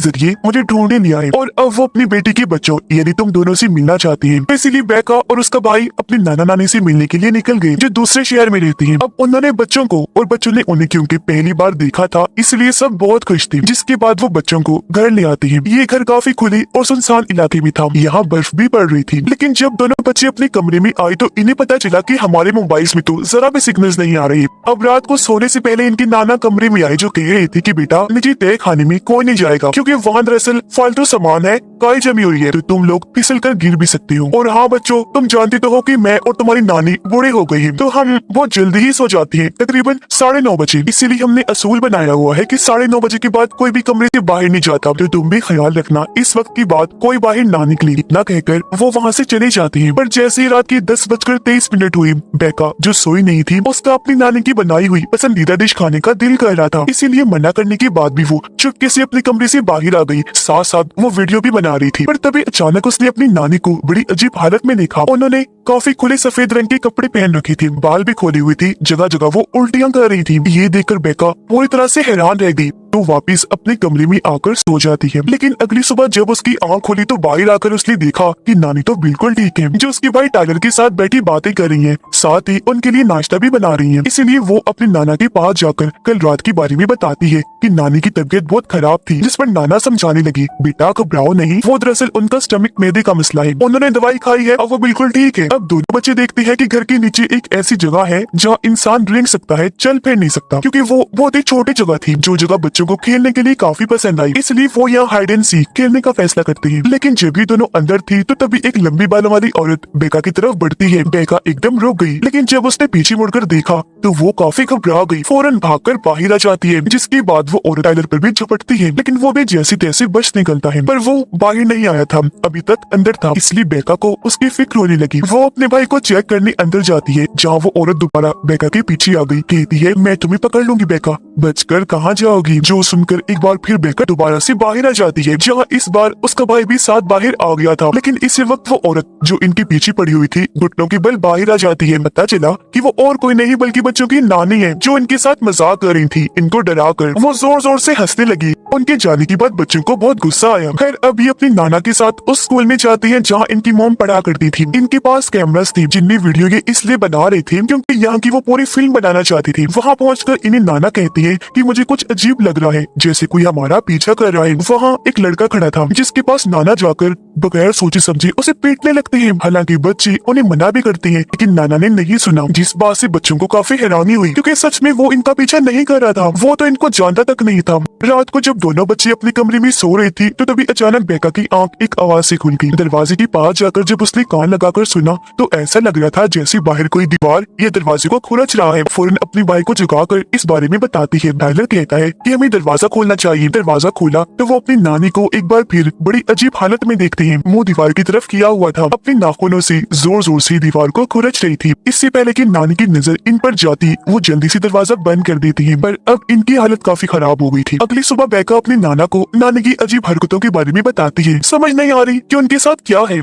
जरिए मुझे ढूंढने ले आए और अब वो अपनी बेटी के बच्चों यानी तुम दोनों से मिलना चाहती है। इसीलिए बेका और उसका भाई अपने नाना नानी से मिलने के लिए निकल गए जो दूसरे शहर में रहती है। अब उन्होंने बच्चों को और बच्चों ने उन्हें क्योंकि पहली बार देखा था इसलिए सब बहुत खुश थे। जिसके बाद वो बच्चों को घर ले आती है। ये घर काफी खुले और सुनसान इलाके में था। यहाँ बर्फ भी पड़ रही थी। लेकिन जब दोनों बच्चे अपने कमरे में आए तो इन्हें पता चला कि हमारे मोबाइल्स में तो जरा भी सिग्नल्स नहीं आ रही। अब रात को सोने से पहले इनके नाना कमरे में आए जो कह रहे थे कि बेटा निजी तय खाने में कोई नहीं जाएगा क्योंकि वहाँ दरअसल फालतू सामान है, काई जमी हुई है तो तुम लोग फिसल कर गिर भी सकते हो। और हाँ बच्चों, तुम जानते तो हो कि मैं और तुम्हारी नानी बूढ़े हो गई हैं तो हम बहुत जल्दी ही सो जाती हैं, तकरीबन 9:30 बजे। इसीलिए हमने असूल बनाया हुआ है कि 9:30 बजे के बाद कोई भी कमरे से बाहर नहीं जाता, तो तुम भी ख्याल रखना इस वक्त की बात कोई बाहर ना निकले। इतना कहकर वो वहाँ से चले जाती है। पर जैसे ही रात की 10:23 हुई, बेका जो सोई नहीं थी उसका अपनी नानी की बनाई हुई पसंदीदा डिश खाने का दिल कर रहा था। इसीलिए मना करने के बाद भी वो चुपके से अपने कमरे से बाहर आ गई। साथ साथ वो वीडियो भी बना रही थी। पर तभी अचानक उसने अपनी नानी को बड़ी अजीब हालत में देखा। उन्होंने काफी खुले सफेद रंग के कपड़े पहन रखे थे, बाल भी खोली हुई थी, जगह जगह वो उल्टियां कर रही थी। ये देखकर बेका पूरी तरह से हैरान रह गई तो वापस अपने कमरे में आकर सो जाती है। लेकिन अगली सुबह जब उसकी आंख खोली तो बाहर आकर उसने देखा कि नानी तो बिल्कुल ठीक है, जो उसके भाई टाइलर के साथ बैठी बातें कर रही है, साथ ही उनके लिए नाश्ता भी बना रही है। इसीलिए वो अपने नाना के पास जाकर कल रात के बारे में बताती है कि नानी की तबीयत बहुत खराब थी। जिस पर नाना समझाने लगी, बेटा घबराओ नहीं, वो दरअसल उनका स्टमक मैदे का मसला है, उन्होंने दवाई खाई है और वो बिल्कुल ठीक है। अब दोनों बच्चे देखते हैं कि घर के नीचे एक ऐसी जगह है जहाँ इंसान रेंग सकता है, चल फिर नहीं सकता, क्योंकि वो बहुत ही छोटी जगह थी, जो जगह बच्चों को खेलने के लिए काफी पसंद आई। इसलिए वो यहाँ हाइड एंड सीक खेलने का फैसला करती है। लेकिन जब ये दोनों अंदर थी तो तभी एक लंबी बालों वाली औरत बेका की तरफ बढ़ती है। बेका एकदम रुक गई, लेकिन जब उसने पीछे मुड़कर देखा तो वो काफी घबरा गई, फौरन भागकर बाहर आ जाती है। जिसके बाद वो औरत टाइलर पर भी झपटती है, लेकिन वो भी जैसे तैसे बच निकलता है। पर वो बाहर नहीं आया था, अभी तक अंदर था। इसलिए बेका को उसकी फिक्र होने लगी। वो अपने भाई को चेक करने अंदर जाती है, जहाँ वो औरत दोबारा बेका के पीछे आ गई। कहती है, मैं तुम्हें पकड़ लूंगी बेका, बचकर कहाँ जाओगी। जो सुनकर एक बार फिर बेका दोबारा से बाहर आ जाती है, जहाँ इस बार उसका भाई भी साथ बाहर आ गया था। लेकिन इसी वक्त वो औरत जो इनके पीछे पड़ी हुई थी घुटनों के बल बाहर आ जाती है। पता चला कि वो और कोई नहीं बल्कि बच्चों की नानी है, जो इनके साथ मजाक कर रही थी। इनको डराकर वो जोर जोर से हंसने लगी। उनके जाने के बाद बच्चों को बहुत गुस्सा आया। खैर अब ये अपनी नाना के साथ उस स्कूल में जाती है जहाँ इनकी मॉम पढ़ा करती थी। इनके पास कैमरास थी जिनमें वीडियो ये इसलिए बना रहे थे क्योंकि यहाँ की वो पूरी फिल्म बनाना चाहती थी। वहाँ पहुंचकर इन्हें नाना कहती है कि मुझे कुछ अजीब लग रहा है, जैसे कोई हमारा पीछा कर रहा है। वहाँ एक लड़का खड़ा था जिसके पास नाना जाकर बगैर सोचे समझे उसे पीटने लगते हैं। हालांकि बच्चे उन्हें मना भी करते हैं, लेकिन नाना ने नहीं सुना, जिस बात से बच्चों को काफी हैरानी हुई क्योंकि सच में वो इनका पीछा नहीं कर रहा था, वो तो इनको जानता तक नहीं था। रात को जब दोनों बच्चे अपने कमरे में सो रहे थे तो तभी अचानक बेका की आंख एक आवाज से खुल गई। दरवाजे के पास जाकर जब उसने कान लगाकर सुना तो ऐसा लग रहा था जैसे बाहर कोई दीवार या दरवाजे को खुरच रहा है। फौरन अपने भाई को जगाकर इस बारे में बताती है। टाइलर कहता है कि हमें दरवाजा खोलना चाहिए। दरवाजा खोला तो वो अपनी नानी को एक बार फिर बड़ी अजीब हालत में देखते हैं। मुंह दीवार की तरफ किया हुआ था, अपने नाखूनों से जोर जोर से दीवार को खुरच रही थी। इससे पहले कि नानी की नजर इन पर जाती वो जल्दी से दरवाजा बंद कर देती है। पर अब इनकी हालत काफी खराब हो गई थी। अगली सुबह बेका अपनी नाना को नानी की अजीब हरकतों के बारे में बताती है। समझ नहीं आ रही कि उनके साथ क्या है,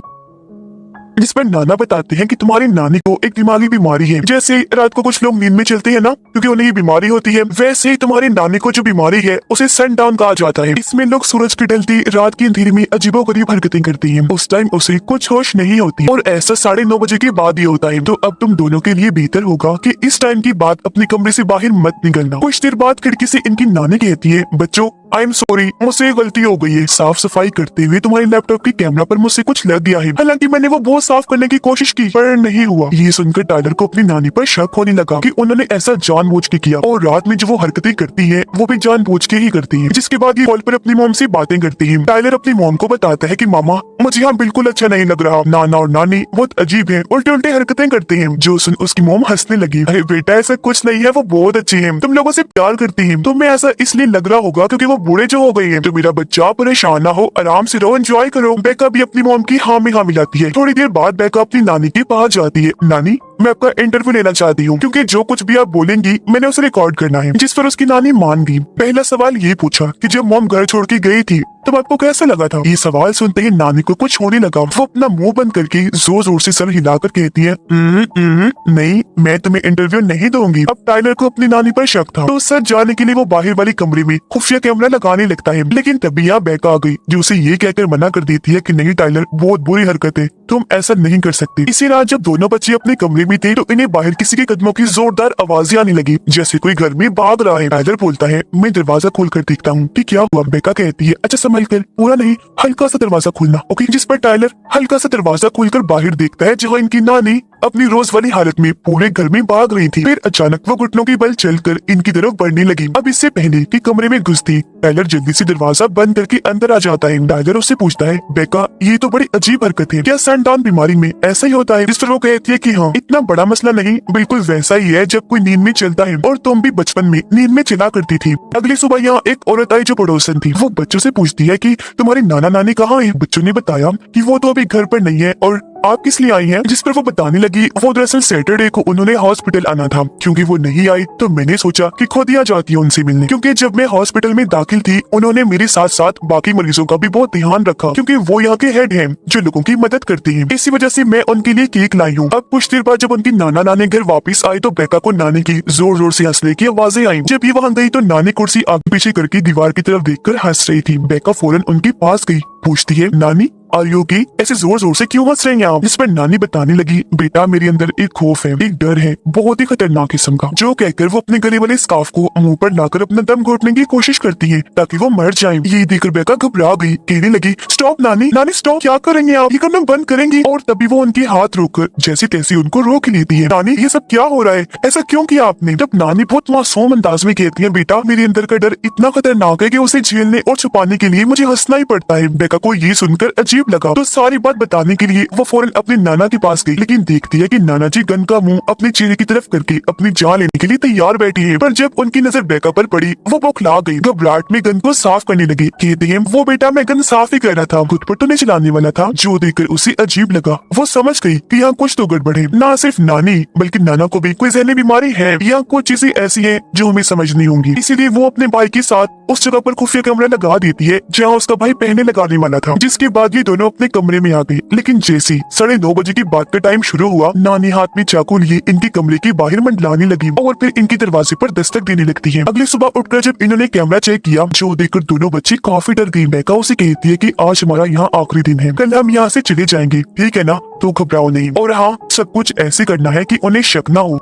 जिस पर नाना बताते हैं कि तुम्हारी नानी को एक दिमागी बीमारी है। जैसे रात को कुछ लोग नींद में चलते हैं ना, क्योंकि उन्हें ये बीमारी होती है, वैसे ही तुम्हारी नानी को जो बीमारी है उसे सनडाउन कहा जाता है। इसमें लोग सूरज की ढलती रात की अंधेरी में अजीबोगरीब हरकतें करती हैं। उस टाइम उसे कुछ होश नहीं होती और ऐसा 9:30 बजे के बाद ही होता है। तो अब तुम दोनों के लिए बेहतर होगा कि इस टाइम की बात अपने कमरे से बाहर मत निकलना। कुछ देर बाद खिड़की से इनकी नानी कहती है, बच्चों आई एम सॉरी, मुझसे गलती हो गई है। साफ सफाई करते हुए तुम्हारे लैपटॉप की कैमरा पर मुझसे कुछ लग गया है। हालांकि मैंने वो बहुत साफ करने की कोशिश की पर नहीं हुआ। ये सुनकर टाइलर को अपनी नानी पर शक होने लगा कि उन्होंने ऐसा जानबूझ के किया और रात में जो वो हरकतें करती है वो भी जानबूझ के ही करती है। जिसके बाद ये कॉल पर अपनी मॉम से बातें करती है। टाइलर अपनी मॉम को बताता है कि मामा मुझे यहाँ बिल्कुल अच्छा नहीं लग रहा, नाना और नानी बहुत अजीब है, उल्टे उल्टे हरकतें करते हैं। जो सुन उसकी मॉम हंसने लगी, अरे बेटा ऐसा कुछ नहीं है, वो बहुत अच्छी है, तुम लोगों से प्यार करती है, तुम्हें ऐसा इसलिए लग रहा होगा क्योंकि वो बूढ़े जो हो गई है। तो मेरा बच्चा परेशान ना हो, आराम से रहो, एंजॉय करो। बेका भी अपनी मॉम की हाँ में हाँ मिलाती है। थोड़ी देर बाद बेका अपनी नानी के पास जाती है। नानी मैं आपका इंटरव्यू लेना चाहती हूँ, क्योंकि जो कुछ भी आप बोलेंगी मैंने उसे रिकॉर्ड करना है। जिस पर उसकी नानी मान गई। पहला सवाल ये पूछा कि जब मॉम घर छोड़ के गई थी तब आपको कैसा लगा था? ये सवाल सुनते ही नानी को कुछ होने लगा। वो अपना मुंह बंद करके जोर जोर से सर हिलाकर कहती है, नहीं, मैं तुम्हें इंटरव्यू नहीं दूंगी। अब टाइलर को अपनी नानी पर शक था, तो सच जाने के लिए वो बाहर वाली कमरे में खुफिया कैमरा लगाने लगता है। लेकिन तभी यहाँ बेका आ गई, जो उसे ये कहकर मना कर देती है कि नहीं टाइलर, बहुत बुरी हरकत है, तुम ऐसा नहीं कर सकती। इसी रात जब दोनों बच्चे अपने कमरे में थे तो इन्हें बाहर किसी के कदमों की जोरदार आवाजें आने लगी, जैसे कोई घर में भाग रहा है। टाइलर बोलता है, मैं दरवाजा खोल कर देखता हूँ कि क्या हुआ। बेका कहती है, अच्छा संभल कर, पूरा नहीं, हल्का सा दरवाजा खोलना, ओके। जिस पर टाइलर हल्का सा दरवाजा खोलकर बाहर देखता है, जहाँ इनकी नानी अपनी रोज वाली हालत में पूरे घर में भाग रही थी। फिर अचानक वो घुटनों की बल चलकर इनकी तरफ बढ़ने लगी। अब इससे पहले कि कमरे में घुसती, टाइलर जल्दी से दरवाजा बंद करके अंदर आ जाता है। टाइलर उससे पूछता है, बेका ये तो बड़ी अजीब हरकत है, क्या सनडाउन बीमारी में ऐसा ही होता है? जिस पर वो कहती है कि हाँ, इतना बड़ा मसला नहीं, बिल्कुल वैसा ही है जब कोई नींद में चलता है, और तुम भी बचपन में नींद में चला करती थी। अगली सुबह यहाँ एक औरत आई जो पड़ोसन थी। वो बच्चों से पूछती है कि तुम्हारे नाना नानी कहाँ है? बच्चों ने बताया कि वो तो अभी घर पर नहीं है, और आप किस लिए आई हैं? जिस पर वो बताने लगी, वो दरअसल सैटरडे को उन्होंने हॉस्पिटल आना था, क्योंकि वो नहीं आई तो मैंने सोचा कि खुद ही आ जाती है उनसे मिलने। क्योंकि जब मैं हॉस्पिटल में दाखिल थी, उन्होंने मेरे साथ साथ बाकी मरीजों का भी बहुत ध्यान रखा, क्योंकि वो यहाँ के हेड हैं जो लोगों की मदद करती हैं। इसी वजह से मैं उनके लिए केक लाई हूँ। अब कुछ देर बाद जब उनकी नाना नानी घर वापस आई तो बेका को नानी की जोर जोर से हंसने की आवाजें आई। जब ये वहाँ गई तो नानी कुर्सी आगे पीछे करके दीवार की तरफ देखकर हंस रही थी। बेका फौरन उनके पास गई, पूछती है, नानी आर यू ओके? ऐसे जोर जोर से क्यों हंस रहे हैं आप? जिस पर नानी बताने लगी, बेटा मेरे अंदर एक खौफ है, एक डर है, बहुत ही खतरनाक किस्म का। जो कहकर वो अपने गले वाले स्कार्फ को मुंह पर लाकर अपना दम घोटने की कोशिश करती है ताकि वो मर जाए। ये देखकर बेका घबरा गई, कहने लगी, स्टॉप नानी, नानी स्टॉप, क्या करेंगे आप? ये करना बंद करेंगे? और तभी वो उनके हाथ रोककर जैसे तैसे उनको रोक लेती है। नानी ये सब क्या हो रहा है? ऐसा क्यों किया आपने? जब नानी बहुत मासूम अंदाज में कहती है, बेटा मेरे अंदर का डर इतना खतरनाक है कि उसे झेलने और छुपाने के लिए मुझे हंसना ही पड़ता है। बेका को ये सुनकर अजीब लगा, तो सारी बात बताने के लिए वो फौरन अपने नाना के पास गई, लेकिन देखती है कि नाना जी गन का मुंह अपने चेहरे की तरफ करके अपनी जान लेने के लिए तैयार बैठी है। पर जब उनकी नजर बेका पर पड़ी, वो बौखला गई, घबराहट में गन को साफ करने लगी। कहती है, वो बेटा मैं गन साफ ही कर रहा था, खुद पर तो नहीं चलाने वाला था। जो देखकर उसे अजीब लगा, वो समझ गई कि यहाँ कुछ तो गड़बड़ है। ना सिर्फ नानी बल्कि नाना को भी कोई जहनी बीमारी है, या कुछ चीजें ऐसी है जो हमें समझनी होंगी। इसीलिए वो अपने भाई के साथ उस जगह पर खुफिया कैमरा लगा देती है जहाँ उसका भाई पहले लगाने वाला था। जिसके बाद ये दोनों अपने कमरे में आ गई। लेकिन जैसे 9:30 बजे की बात का टाइम शुरू हुआ, नानी हाथ में चाकू लिए इनके कमरे के बाहर मंडलाने लगी और फिर इनके दरवाजे पर दस्तक देने लगती है। अगली सुबह उठकर जब इन्होंने कैमरा चेक किया, जो देखकर दोनों बच्चे काफी डर गई। बेका उसे कहती है कि आज हमारा यहाँ आखिरी दिन है, कल हम यहाँ से चले जाएंगे, ठीक है ना? तो घबराओ नहीं, और हाँ, सब कुछ ऐसे करना है कि उन्हें शक ना हो।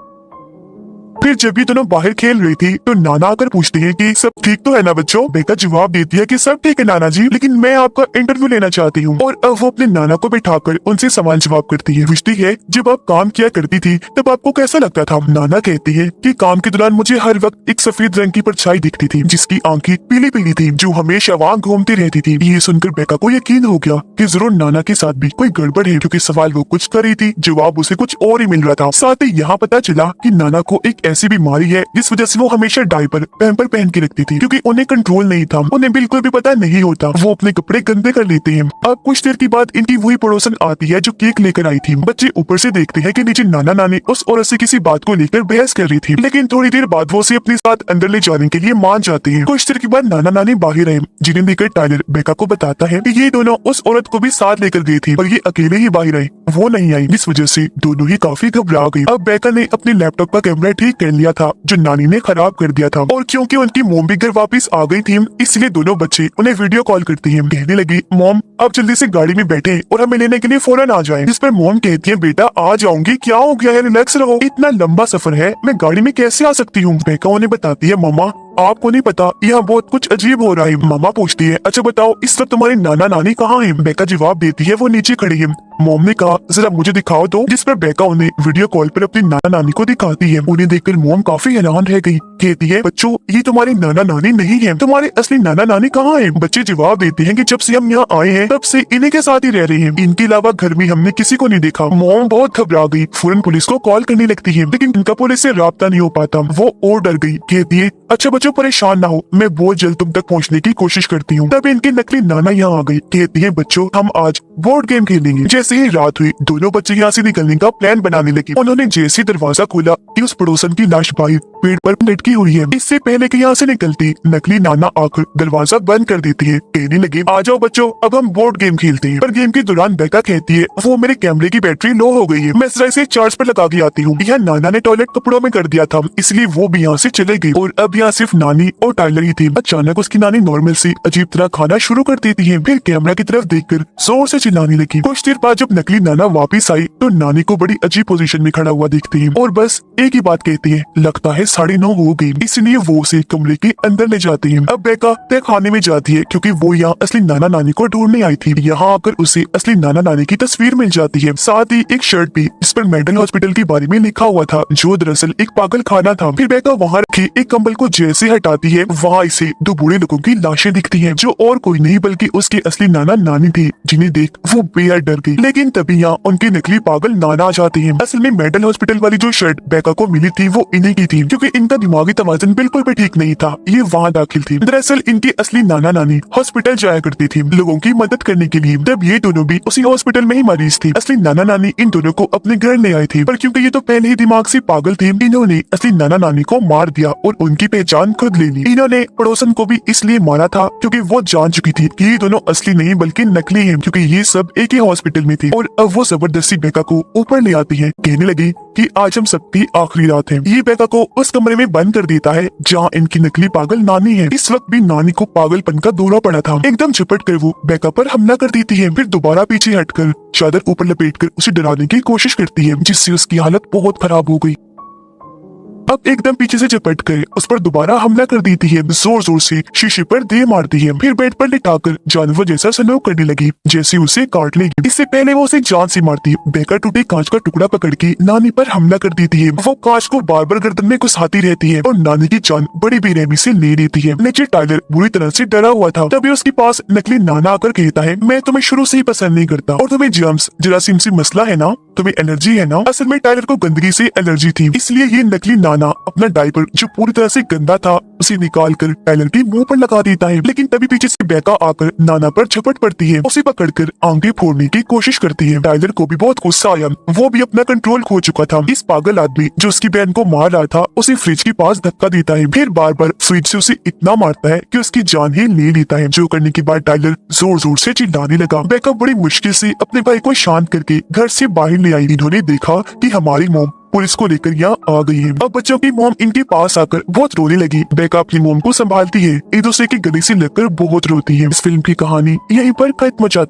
फिर जब ये दोनों बाहर खेल रही थी तो नाना आकर पूछते हैं कि सब ठीक तो है ना बच्चों? बेका जवाब देती है कि सब ठीक है नाना जी, लेकिन मैं आपका इंटरव्यू लेना चाहती हूँ। और अब वो अपने नाना को बिठाकर उनसे सवाल जवाब करती है। पूछती है, जब आप काम किया करती थी तब आपको कैसा लगता था? नाना कहती है कि काम के दौरान मुझे हर वक्त एक सफेद रंग की परछाई दिखती थी, जिसकी आंखें पीली पीली थी, जो हमेशा वहाँ घूमती रहती थी। ये सुनकर बेका को यकीन हो गया कि जरूर नाना के साथ भी कोई गड़बड़ है, क्योंकि सवाल वो कुछ कर रही थी, जवाब उसे कुछ और ही मिल रहा था। साथ ही यहाँ पता चला कि नाना को एक ऐसी बीमारी है जिस वजह से वो हमेशा डायपर पैम्पर पहन के रखती थी, क्योंकि उन्हें कंट्रोल नहीं था, उन्हें बिल्कुल भी पता नहीं होता, वो अपने कपड़े गंदे कर लेते हैं। अब कुछ देर के बाद इनकी वही पड़ोसन आती है जो केक लेकर आई थी। बच्चे ऊपर से देखते हैं कि नीचे नाना नानी उस औरत से किसी बात को लेकर बहस कर रही थी, लेकिन थोड़ी देर बाद वो उसे अपने साथ अंदर ले जाने के लिए मान जाती है। कुछ देर के बाद नाना नानी बाहर आए, जिन्हें देखकर टाइलर बेका को बताता है कि ये दोनों उस औरत को भी साथ लेकर गई थी, और ये अकेले ही बाहर आए, वो नहीं आई, जिस वजह से दोनों ही काफी घबरा गई। अब बेका ने अपने लैपटॉप का कैमरा ठीक कर लिया था जो नानी ने खराब कर दिया था, और क्योंकि उनकी मोम भी घर वापस आ गई थी, इसलिए दोनों बच्चे उन्हें वीडियो कॉल करती हैं। कहने लगी, मॉम आप जल्दी से गाड़ी में बैठे और हमें लेने के लिए फौरन आ जाएं। जिस पर मॉम कहती है, बेटा आ जाऊंगी, क्या हो गया है, रिलैक्स रहो, इतना लंबा सफर है, मैं गाड़ी में कैसे आ सकती हूँ? बेका उन्हें बताती है, मामा आपको नहीं पता, यहाँ बहुत कुछ अजीब हो रहा है। मामा पूछती है, अच्छा बताओ इस वक्त तुम्हारी नाना नानी कहाँ है? बेका जवाब देती है, वो नीचे खड़ी है। मॉम ने कहा, जरा मुझे दिखाओ तो। जिस पर बेका उन्हें वीडियो कॉल पर अपनी नाना नानी को दिखाती है। उन्हें देखकर मॉम काफी हैरान रह गई। कहती है, बच्चों ये तुम्हारी नाना नानी नहीं है, तुम्हारे असली नाना नानी कहाँ है? बच्चे जवाब देते हैं कि जब से हम यहाँ आए हैं तब से इन्हीं के साथ ही रह रहे हैं, इनके अलावा घर में हमने किसी को नहीं देखा। मॉम बहुत घबरा गई, फौरन पुलिस को कॉल करने लगती है, लेकिन इनका पुलिस से राब्ता नहीं हो पाता, वो और डर गई। कहती है, अच्छा सोचो परेशान ना हो, मैं बहुत जल्द तुम तक पहुंचने की कोशिश करती हूँ। तब इनकी नकली नाना यहाँ आ गई। कहती है बच्चों हम आज बोर्ड गेम खेलेंगे। जैसे ही रात हुई दोनों बच्चे यहाँ से निकलने का प्लान बनाने लगे। उन्होंने जैसे दरवाजा खोला कि उस पड़ोसन की लाश बाहर पेड़ पर लटकी हुई है। इससे पहले कि यहाँ से निकलती नकली नाना आकर दरवाजा बंद कर देती है। कहने लगी आ जाओ बच्चों अब हम बोर्ड गेम खेलते हैं। पर गेम के दौरान बेका कहती है वो मेरे कैमरे की बैटरी लो हो गई है, मैं जरा इसे चार्ज पर लगा के आती हूँ। यह नाना ने टॉयलेट कपड़ों में कर दिया था इसलिए वो भी यहाँ से चले गई और अब यहाँ सिर्फ नानी और टाइलर ही थी। अचानक उसकी नानी नॉर्मल सी अजीब तरह खाना शुरू कर देती है। फिर कैमरा की तरफ देखकर जोर से चिल्लाने लगी। कुछ देर बाद जब नकली नाना वापिस आई तो नानी को बड़ी अजीब पोजीशन में खड़ा हुआ दिखती है और बस एक ही बात कहती है लगता है 9:30 हो गई, इसलिए वो उसे कमरे के अंदर ले जाती है। अब बेका तय खाने में जाती है क्योंकि वो यहाँ असली नाना नानी को ढूंढने आई थी। यहाँ आकर उसे असली नाना नानी की तस्वीर मिल जाती है, साथ ही एक शर्ट भी जिस पर मेंटल हॉस्पिटल के बारे में लिखा हुआ था जो दरअसल एक पागल खाना था। फिर बेका वहाँ रखी एक कंबल को जैसे हटाती है वहाँ इसे 2 बूढ़े लोगों की लाशें दिखती हैं जो और कोई नहीं बल्कि उसके असली नाना नानी थी, जिन्हें देख वो बेहद डर गई। लेकिन तभी यहाँ उनके नकली पागल नाना आ जाते हैं। असल में मेंटल हॉस्पिटल वाली जो शर्ट बेका को मिली थी वो इन्हीं की थी क्योंकि इनका दिमागी तवाज़ुन बिल्कुल भी ठीक नहीं था, ये वहाँ दाखिल थी। दरअसल इनकी असली नाना नानी हॉस्पिटल जाया करती थी लोगों की मदद करने के लिए। तब ये दोनों भी उसी हॉस्पिटल में ही मरीज थी। असली नाना नानी इन दोनों को अपने घर ले आई थी पर क्योंकि ये तो पहले ही दिमाग से पागल थे इन्होंने असली नाना नानी को मार दिया और उनकी पहचान खुद ले ली। इन्होंने पड़ोसन को भी इसलिए मारा था क्योंकि वो जान चुकी थी कि ये दोनों असली नहीं बल्कि नकली हैं क्योंकि ये सब एक ही हॉस्पिटल में थे। और अब वो जबरदस्ती बेका को ऊपर ले आती है। कहने लगी कि आज हम सबकी आखिरी रात है। ये बेका को उस कमरे में बंद कर देता है जहाँ इनकी नकली पागल नानी है। इस वक्त भी नानी को पागलपन का दौरा पड़ा था। एकदम झपट कर वो बेका पर हमला कर देती है। फिर दोबारा पीछे हटकर चादर ऊपर लपेटकर उसे डराने की कोशिश करती है जिससे उसकी हालत बहुत खराब हो गई। अब एकदम पीछे से झपट कर उस पर दोबारा हमला कर देती है, जोर जोर से शीशे पर दे मारती है। फिर बेड पर लिटाकर जानवर जैसा सलूक करने लगी जैसे उसे काट लेगी। इससे पहले वो उसे जान से मारती है। बेका टूटे कांच का टुकड़ा पकड़ के नानी पर हमला कर देती है। वो कांच को बार बार गर्दन में घुसाती रहती है और नानी की जान बड़ी बेरहमी से ले लेती है। नीचे टाइलर बुरी तरह से डरा हुआ था। तभी उसके पास नकली नाना आकर कहता है मैं तुम्हें शुरू से ही पसंद नहीं करता और तुम्हें जर्म्स जरासीम से मसला है ना, तुम्हें एलर्जी है ना। असल में टाइलर को गंदगी से एलर्जी थी इसलिए ये नकली नाना अपना डायपर जो पूरी तरह से गंदा था उसे निकाल कर टाइलर के मुंह पर लगा देता है। लेकिन तभी पीछे से बेका आकर नाना पर झपट पड़ती है, उसे पकड़कर आंखें फोड़ने की कोशिश करती है। टाइलर को भी बहुत गुस्सा आया, वो भी अपना कंट्रोल खो चुका था। इस पागल आदमी जो उसकी बहन को मार रहा था उसे फ्रिज के पास धक्का देता है। फिर बार बार फ्रिज से उसे इतना मारता है कि उसकी जान ही ले लेता है। जो करने के बाद टाइलर जोर जोर से चिल्लाने लगा। बेका बड़ी मुश्किल से अपने भाई को शांत करके घर से बाहर ले आई। इन्होंने देखा कि हमारी मोम पुलिस को लेकर यहाँ आ गई है। अब बच्चों की मोम इनके पास आकर बहुत रोने लगी। बेका अपनी मोम को संभालती है, एक दूसरे की गले से लगकर बहुत रोती है। इस फिल्म की कहानी यहीं पर खत्म हो जाती है।